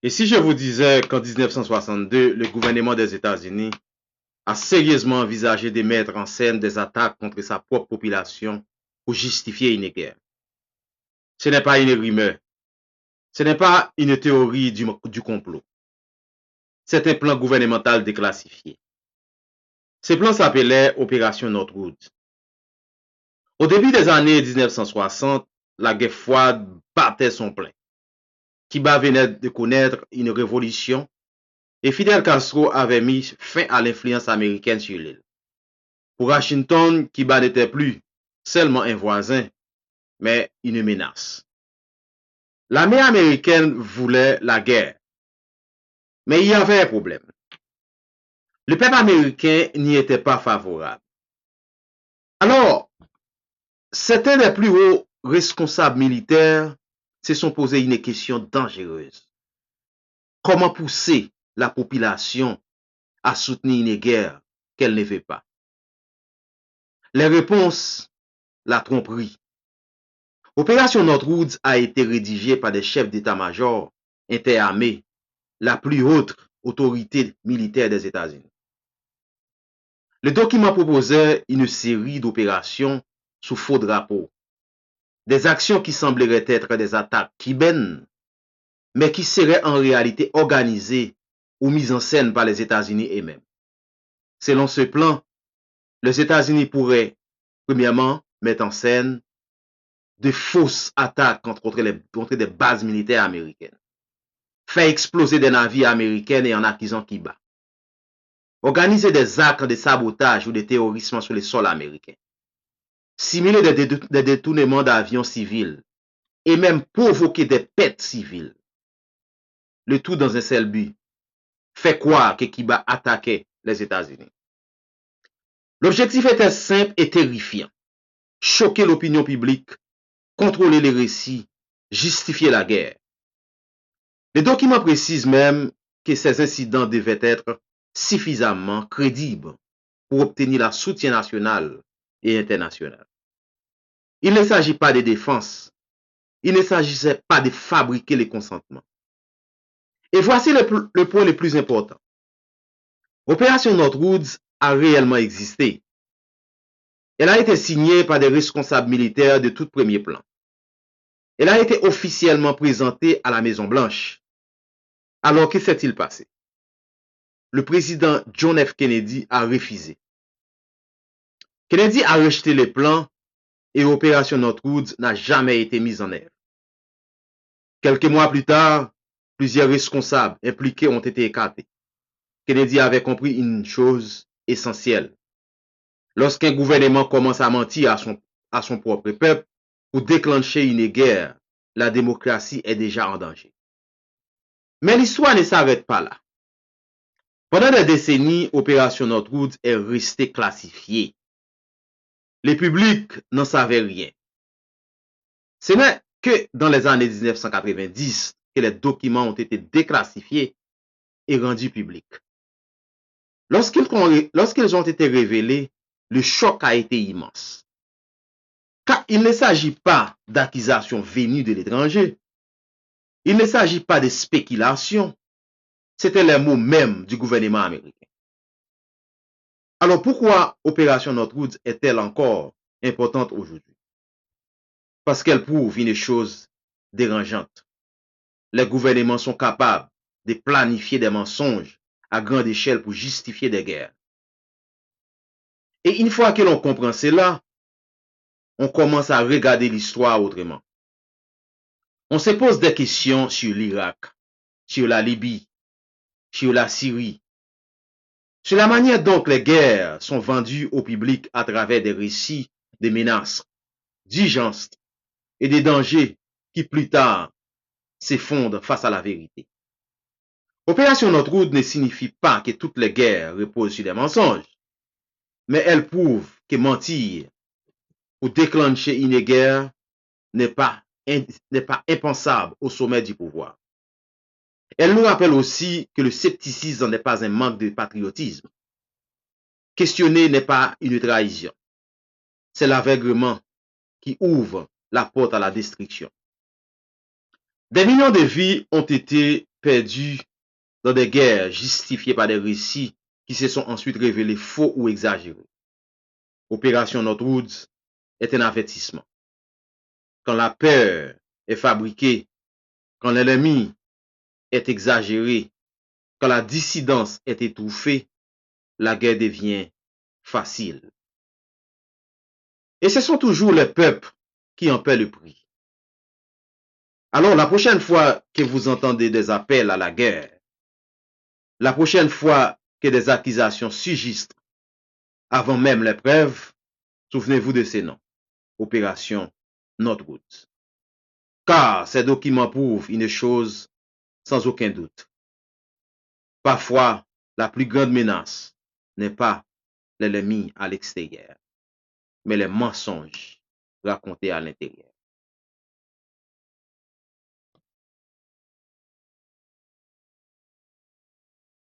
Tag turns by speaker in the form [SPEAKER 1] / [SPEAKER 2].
[SPEAKER 1] Et si je vous disais qu'en 1962, le gouvernement des États-Unis a sérieusement envisagé de mettre en scène des attaques contre sa propre population pour justifier une guerre? Ce n'est pas une rumeur, ce n'est pas une théorie du complot, c'est un plan gouvernemental déclassifié. Ce plan s'appelait Opération Northwood. Au début des années 1960, la guerre froide battait son plein. Cuba venait de connaître une révolution et Fidel Castro avait mis fin à l'influence américaine sur l'île. Pour Washington, Cuba n'était plus seulement un voisin, mais une menace. L'armée américaine voulait la guerre, mais il y avait un problème. Le peuple américain n'y était pas favorable. Alors, certains des plus hauts responsables militaires se sont posé une question dangereuse. Comment pousser la population à soutenir une guerre qu'elle ne veut pas? Les réponses, la tromperie. Opération Northwoods a été rédigée par des chefs d'état-major interarmés, la plus haute autorité militaire des États-Unis. Le document proposait une série d'opérations sous faux drapeau, des actions qui sembleraient être des attaques cubaines, mais qui seraient en réalité organisées ou mises en scène par les États-Unis eux-mêmes. Selon ce plan, les États-Unis pourraient, premièrement, mettre en scène de fausses attaques contre des bases militaires américaines, faire exploser des navires américains et en accusant Cuba, organiser des actes de sabotage ou de terrorisme sur les sols américains, simuler des détournements d'avions civils et même provoquer des pertes civiles. Le tout dans un seul but, faire croire que Cuba attaquait les États-Unis. L'objectif était simple et terrifiant. Choquer l'opinion publique, contrôler les récits, justifier la guerre. Les documents précisent même que ces incidents devaient être suffisamment crédibles pour obtenir le soutien national et international. Il ne s'agit pas de défense, il ne s'agissait pas de fabriquer les consentements. Et voici le point le plus important. Opération Northwoods a réellement existé. Elle a été signée par des responsables militaires de tout premier plan. Elle a été officiellement présentée à la Maison-Blanche. Alors, que s'est-il passé? Le président John F. Kennedy a refusé. Kennedy a rejeté les plans et l'opération Northwoods n'a jamais été mise en œuvre. Quelques mois plus tard, plusieurs responsables impliqués ont été écartés. Kennedy avait compris une chose essentielle. Lorsqu'un gouvernement commence à mentir à son propre peuple pour déclencher une guerre, la démocratie est déjà en danger. Mais l'histoire ne s'arrête pas là. Pendant des décennies, Opération Northwoods est restée classifiée. Les publics n'en savaient rien. Ce n'est que dans les années 1990 que les documents ont été déclassifiés et rendus publics. Lorsqu'ils ont été révélés, le choc a été immense. Car il ne s'agit pas d'accusations venues de l'étranger. Il ne s'agit pas de spéculations. C'était les mots mêmes du gouvernement américain. Alors pourquoi Opération Northwoods est-elle encore importante aujourd'hui? Parce qu'elle prouve une chose dérangeante. Les gouvernements sont capables de planifier des mensonges à grande échelle pour justifier des guerres. Et une fois que l'on comprend cela, on commence à regarder l'histoire autrement. On se pose des questions sur l'Irak, sur la Libye, sur la Syrie, sur la manière dont les guerres sont vendues au public à travers des récits de menaces, d'urgence et des dangers qui plus tard s'effondrent face à la vérité. Opération Northwood ne signifie pas que toutes les guerres reposent sur des mensonges, mais elle prouve que mentir pour déclencher une guerre n'est pas impensable au sommet du pouvoir. Elle nous rappelle aussi que le scepticisme n'est pas un manque de patriotisme. Questionner n'est pas une trahison. C'est l'aveuglement qui ouvre la porte à la destruction. Des millions de vies ont été perdus dans des guerres justifiées par des récits qui se sont ensuite révélés faux ou exagérés. Opération Northwoods est un avertissement. Quand la peur est fabriquée, quand l'ennemi est exagéré, quand la dissidence est étouffée, la guerre devient facile. Et ce sont toujours les peuples qui en paient le prix. Alors, la prochaine fois que vous entendez des appels à la guerre, la prochaine fois que des accusations surgissent avant même l'épreuve, souvenez-vous de ces noms. Opération Northwoods. Car ces documents prouvent une chose sans aucun doute. Parfois, la plus grande menace n'est pas l'ennemi à l'extérieur, mais les mensonges racontés à l'intérieur.